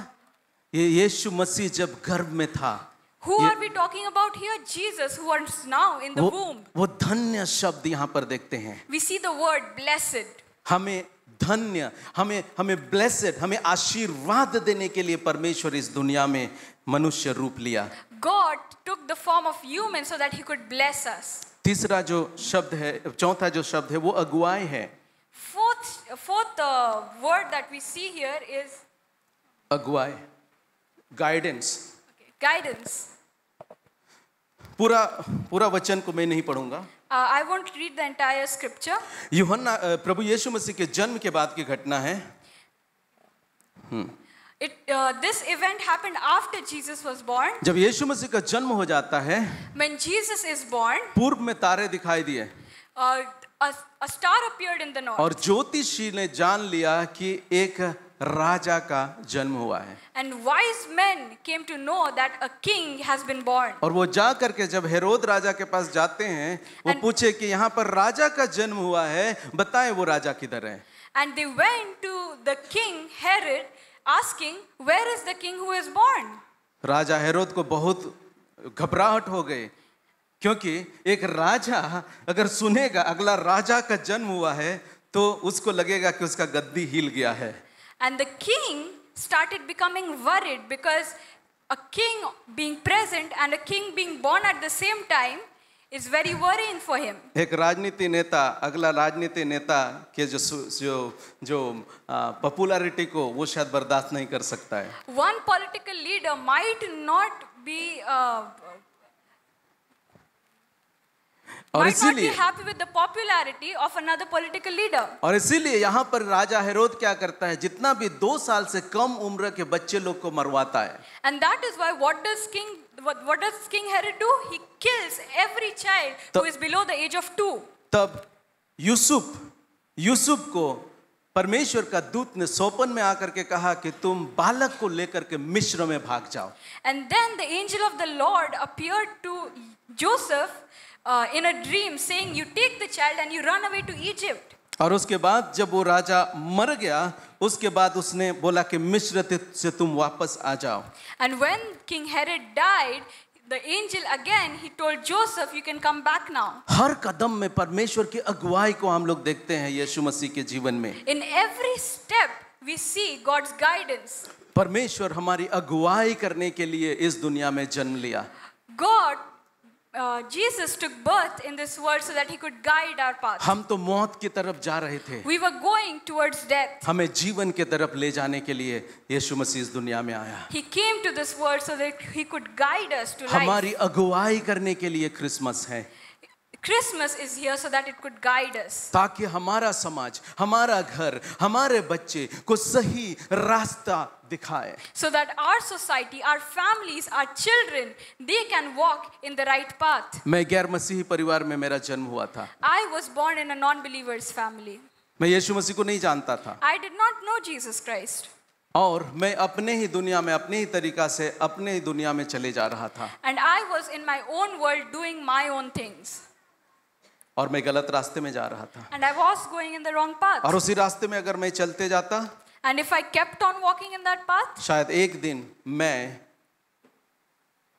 ये यीशु मसीह जब गर्भ में था। Who are we talking about here? Jesus, who is now in the womb. वो धन्य शब्द यहाँ पर देखते हैं। We see the word blessed. हमें धन्य, हमें ब्लेसेड, हमें आशीर्वाद देने के लिए परमेश्वर इस दुनिया में मनुष्य रूप लिया। God took the form of human so that he could bless us. तीसरा जो शब्द है, चौथा जो शब्द है वो अगुवाई है। Fourth word that we see here is अगुवाई, गाइडेंस। guidance. पूरा वचन को मैं नहीं पढ़ूंगा। I won't read the entire scripture. यूहन्ना प्रभु यीशु मसीह के जन्म के बाद की घटना है। This event happened after Jesus was born. जब यीशु मसीह का जन्म हो जाता है, When Jesus is born, पूर्व में तारे दिखाई दिए a star appeared in the north. और ज्योतिषी ने जान लिया कि एक राजा का जन्म हुआ है। And wise men came to know that a king has been born. और वो जा करके जब हेरोद राजा के पास जाते हैं, वो पूछे कि यहाँ पर राजा का जन्म हुआ है, बताएं वो राजा किधर है। And they went to the king Herod asking, where is the king who is born? राजा हेरोद को बहुत घबराहट हो गई, क्योंकि एक राजा अगर सुनेगा अगला राजा का जन्म हुआ है तो उसको लगेगा कि उसका गद्दी हिल गया है। And the king started becoming worried because a king being present and a king being born at the same time is very worrying for him. एक राजनीति नेता अगला राजनीति नेता के जो पॉपुलैरिटी को वो शायद बर्दाश्त नहीं कर सकता है। One political leader might not be happy with the popularity of another political leader. और इसीलिए यहाँ पर राजा हेरोद क्या करता है, जितना भी 2 साल से कम उम्र के बच्चे लोग को मरवाता है। And that is why what does King Herod do? He kills every child who is below the age of 2. तब यूसुफ को परमेश्वर का दूत ने सोपन में आकर के कहा कि तुम बालक को लेकर के मिस्र में भाग जाओ। And then the angel of the Lord appeared to Joseph in a dream saying, you take the child and you run away to Egypt. और उसके बाद जब वो राजा मर गया, उसके बाद उसने बोला कि मिस्र से तुम वापस आ जाओ। And when King Herod died, the angel again he told Joseph, you can come back now. हर कदम में परमेश्वर की अगुवाई को हम लोग देखते हैं यीशु मसीह के जीवन में। In every step we see God's guidance. परमेश्वर हमारी अगुवाई करने के लिए इस दुनिया में जन्म लिया। Jesus took birth in this world so that he could guide our path. हम तो मौत की तरफ जा रहे थे, We were going towards death. हमें जीवन के तरफ ले जाने के लिए यीशु मसीह इस दुनिया में आया। He came to this world so that he could guide us to life. हमारी अगुवाई करने के लिए क्रिसमस है, Christmas is here so that it could guide us. ताकि हमारा समाज, हमारा घर, हमारे बच्चे को सही रास्ता दिखाए। So that our society, our families, our children, they can walk in the right path. मैं गैर मसीही परिवार में मेरा जन्म हुआ था। I was born in a non-believer's family. मैं यीशु मसीह को नहीं जानता था I did not know Jesus Christ. और मैं अपने ही दुनिया में, अपने ही तरीका से अपने ही दुनिया में चले जा रहा था। And I was in my own world doing my own things. और मैं गलत रास्ते में जा रहा था। And I was going in the wrong path. और उसी रास्ते में अगर मैं चलते जाता, And if I kept on walking in that path, शायद एक दिन मैं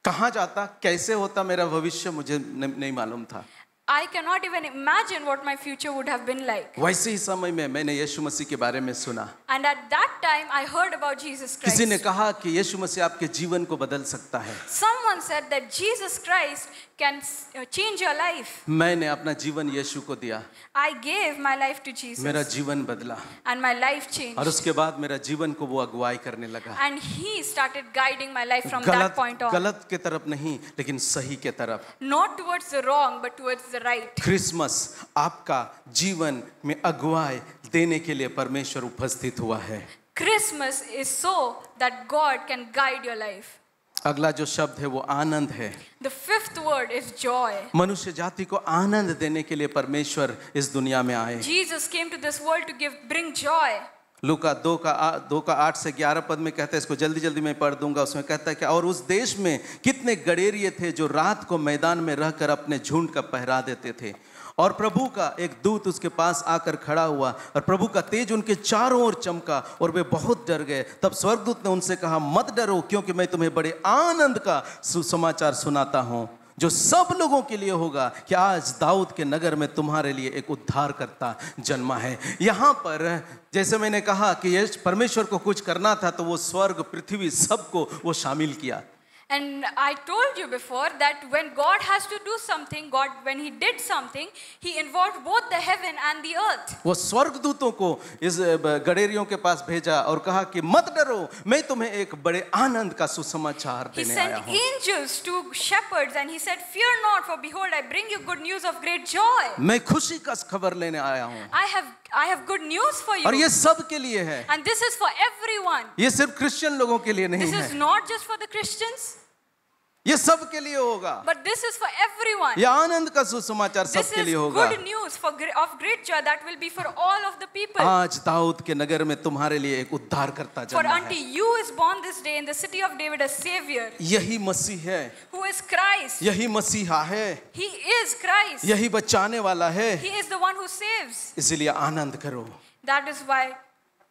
कहाँ जाता, कैसे होता मेरा भविष्य मुझे नहीं मालूम था। I cannot even imagine what my future would have been like. वैसे ही समय में मैंने यीशु मसीह के बारे में सुना. And at that time, I heard about Jesus Christ. किसी ने कहा कि यीशु मसीह आपके जीवन को बदल सकता है. Someone said that Jesus Christ can change your life. मैंने अपना जीवन यीशु को दिया. I gave my life to Jesus. मेरा जीवन बदला. And my life changed. और उसके बाद मेरा जीवन को वो अगुवाई करने लगा. And he started guiding my life from that point on. गलत के तरफ नहीं, लेकिन सही के तरफ. Not towards the wrong, but towards the right. Christmas आपका जीवन में अगुवाई देने के लिए परमेश्वर उपस्थित हुआ है. Christmas is so that God can guide your life. अगला जो शब्द है वो आनंद है. The fifth word is joy. मनुष्य जाति को आनंद देने के लिए परमेश्वर इस दुनिया में आए. Jesus came to this world to bring joy. लूका 2:8 से 11 पद में कहता है, इसको जल्दी जल्दी मैं पढ़ दूंगा. उसमें कहता है कि और उस देश में कितने गडेरिये थे जो रात को मैदान में रहकर अपने झुंड का पहरा देते थे. और प्रभु का एक दूत उसके पास आकर खड़ा हुआ और प्रभु का तेज उनके चारों ओर चमका और वे बहुत डर गए. तब स्वर्गदूत ने उनसे कहा, मत डरो, क्योंकि मैं तुम्हें बड़े आनंद का सुसमाचार सुनाता हूँ जो सब लोगों के लिए होगा कि आज दाऊद के नगर में तुम्हारे लिए एक उद्धारकर्ता जन्मा है. यहाँ पर जैसे मैंने कहा कि ये परमेश्वर को कुछ करना था तो वो स्वर्ग पृथ्वी सबको वो शामिल किया. And I told you before that when God has to do something, when he did something, he involved both the heaven and the earth. वो स्वर्गदूतों को इस गडेरियों के पास भेजा और कहा कि मत डरो, मैं तुम्हें एक बड़े आनंद का सुसमाचार He देने आया sent हूँ. angels to shepherds and he said, fear not, for behold, I bring you good news of great joy. मैं खुशी का खबर लेने आया हूँ. I have good news for you. और ये सब के लिए है. And this is for everyone. ये सिर्फ क्रिश्चियन लोगों के लिए नहीं This is है. not just for the Christians, ये सब के लिए होगा. but this is for everyone. ये आनंद का सुसमाचार This सबके is लिए होगा. good news of great joy that will be for all of the people. आज दाऊद के नगर में तुम्हारे लिए एक उद्धारकर्ता For जन्मा unto है. you is born this day in the city of David a savior, यही मसीह है. who is Christ. यही मसीहा है. He is Christ. यही बचाने वाला है. He is the one who saves. इसलिए आनंद करो. That is why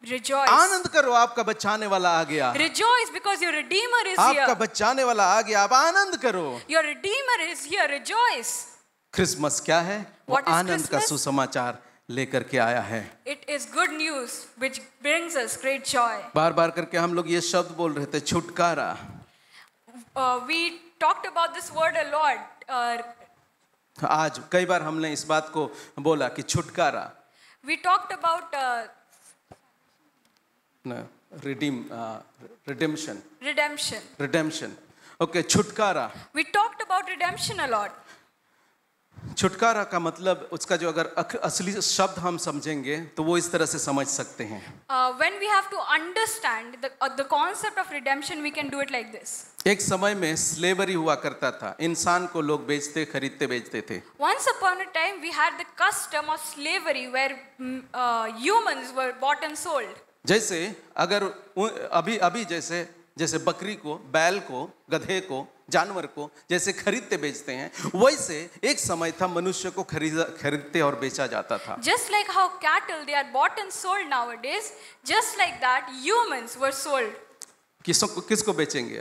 rejoice. आनंद करो, आपका बचाने वाला आ गया. Rejoice because your Redeemer is आपका here. बचाने वाला आ गया. आप आनंद करो. Your Redeemer is here. Rejoice. Christmas क्या है? वो What is आनंद का Christmas? सुसमाचार लेकर के आया है. It is good news which brings us great joy. बार बार करके हम लोग ये शब्द बोल रहे थे, छुटकारा. We talked about this word a lot. आज कई बार हमने इस बात को बोला कि छुटकारा. We talked about redemption. Okay, छुटकारा. We talked about redemption a lot. छुटकारा का मतलब उसका जो अगर असली शब्द हम समझेंगे तो वो इस तरह से समझ सकते हैं. When we have to understand the concept of redemption, we can do it like this. एक समय में स्लेवरी हुआ करता था. इंसान को लोग बेचते खरीदते बेचते थे. Once upon a time, we had the custom of slavery where humans were bought and sold. जैसे अगर अभी जैसे बकरी को, बैल को, गधे को, जानवर को जैसे खरीदते बेचते हैं, वैसे एक समय था मनुष्य को खरीदते और बेचा जाता था. Just like how cattle they are bought and sold nowadays, just like that humans were sold. किसको बेचेंगे?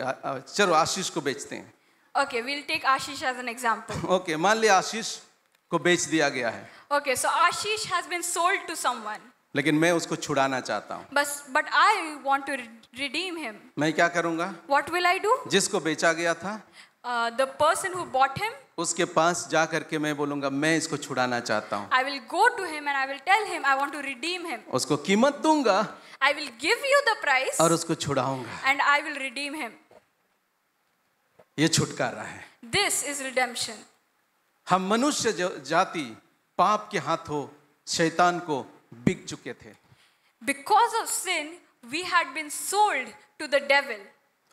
चलो आशीष को बेचते हैं. Okay, we'll take Ashish as an example. Okay, मान लिया आशीष को बेच दिया गया है. Okay, so Ashish has been sold to someone. लेकिन मैं उसको छुड़ाना चाहता हूँ. But I want to redeem him. मैं क्या करूँगा? What will I do? जिसको बेचा गया था, The person who bought him, उसके पास जा करके मैं बोलूँगा मैं इसको छुड़ाना चाहता हूँ. I will go to him and I will tell him I want to redeem him. उसको कीमत दूंगा I will give you the price और उसको छुड़ाऊंगा. and I will redeem him. ये छुटकारा है. This is redemption. हम मनुष्य जाति पाप के हाथों शैतान को बिक चुके थे. Because of sin, we had been sold to the devil.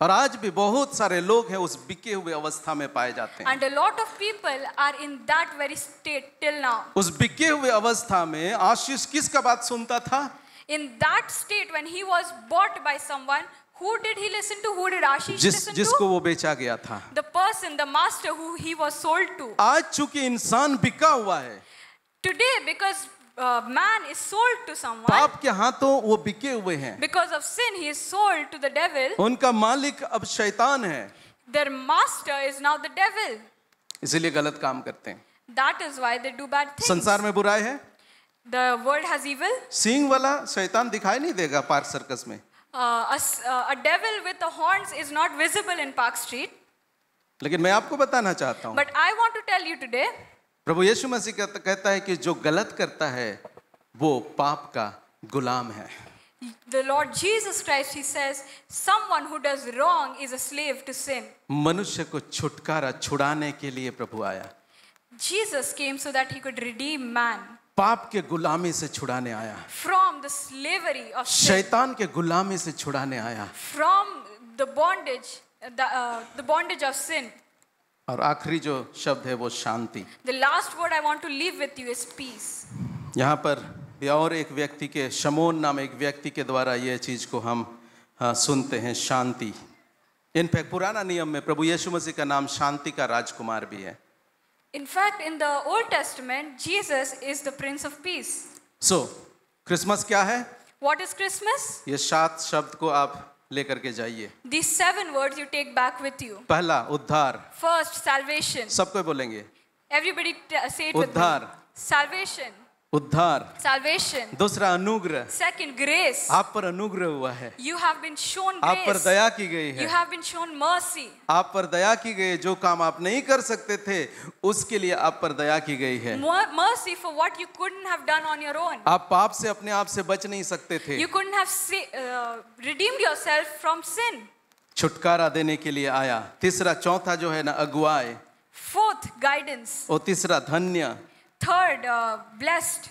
और आज भी बहुत सारे लोग हैं उस बिके हुए अवस्था में पाए जाते हैं. And a lot of people are in that very state till now. उस बिके हुए अवस्था में आशीष किसका बात सुनता था? In that state when he was bought by someone, who did he listen to? Who did Ashish listen जिसको to? वो बेचा गया था. The person, the master who he was sold to. आज चूंकि इंसान बिका हुआ है, Today, because man is sold to someone, पाप के हाथों वो बिके हुए हैं. because of sin, he is sold to the devil. उनका मालिक अब शैतान है. Their master is now the devil. इसीलिए गलत काम करते हैं. That is why they do bad things. संसार में बुराई है, The world has evil. सींग वाला शैतान दिखाई नहीं देगा पार्क सर्कस में, A devil with the horns is not visible in Park Street. लेकिन मैं आपको बताना चाहता हूँ, But I want to tell you today, प्रभु यीशु मसीह कहता है कि जो गलत करता है वो पाप का गुलाम है। the Lord Jesus Christ, he says, someone who does wrong is a slave to sin. मनुष्य को छुटकारा छुड़ाने के लिए प्रभु आया, Jesus came so that he could redeem man पाप के गुलामी से छुड़ाने आया, from the slavery of sin, शैतान के गुलामी से छुड़ाने आया, from the bondage of sin. और आखिरी जो शब्द है वो शांति। The last word I want to leave with you is peace. यहाँ पर और एक व्यक्ति के, शमोन नाम एक व्यक्ति के द्वारा ये चीज को हम सुनते हैं, शांति। इनफैक्ट पुराना नियम में प्रभु यीशु मसीह का नाम शांति का राजकुमार भी है। In fact, in the Old Testament, Jesus is the Prince of Peace. So Christmas क्या है? What is Christmas? ये 7 शब्द को आप लेकर के जाइए। These 7 words you take back with you. पहला उद्धार, First, salvation. सबको बोलेंगे Everybody say it with me. उद्धार, Salvation. उद्धार। Salvation. दूसरा अनुग्रह, Second, grace. आप पर अनुग्रह हुआ है, You have been shown आप पर grace. दया की गई You है, have been shown mercy. आप पर दया की गई, जो काम आप नहीं कर सकते थे उसके लिए आप पर दया की गई है। Mercy for what you couldn't have done on your own. आप पाप से अपने आप से बच नहीं सकते थे, You couldn't have redeemed yourself from sin. छुटकारा देने के लिए आया। तीसरा, चौथा जो है ना अगुवाई, Fourth, guidance. और तीसरा धन्य, Third, blessed.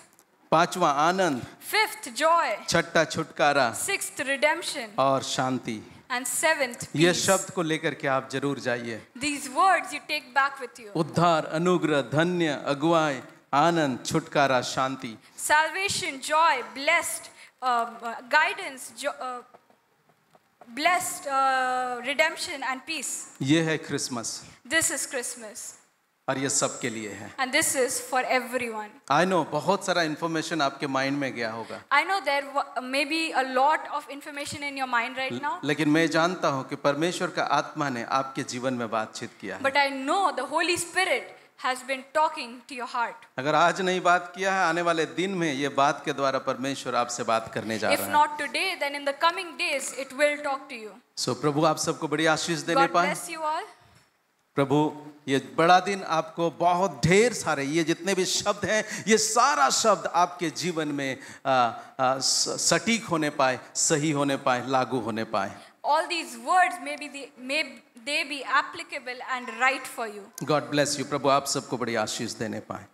पांचवा आनंद, Fifth, joy. छठा छुटकारा, Sixth, redemption. और शांति। And seventh, ये peace. शब्द को लेकर के आप जरूर जाइए। These words you take back with you. उद्धार, अनुग्रह, धन्य, अगुवाई, आनंद, छुटकारा, शांति। Salvation, joy, blessed, guidance, blessed, redemption and peace. ये है क्रिसमस, This is Christmas. और ये सबके लिए है। And this is for everyone. I know बहुत सारा इंफॉर्मेशन आपके माइंड में गया होगा, I know there may be a lot of information in your mind right now. लेकिन मैं जानता हूँ कि परमेश्वर का आत्मा ने आपके जीवन में बातचीत किया है। But I know the Holy Spirit has been talking to your heart. अगर आज नहीं बात किया है, आने वाले दिन में ये बात के द्वारा परमेश्वर आपसे बात करने जा If रहा है। not today, then in the coming days it will talk to you. सो प्रभु आप सबको बड़ी आशीष देने God पाए। bless you all. प्रभु ये बड़ा दिन आपको बहुत ढेर सारे, ये जितने भी शब्द हैं, ये सारा शब्द आपके जीवन में सटीक होने पाए, सही होने पाए, लागू होने पाए। All these words may they be applicable and right for you. God bless you. प्रभु आप सबको बड़ी आशीष देने पाए।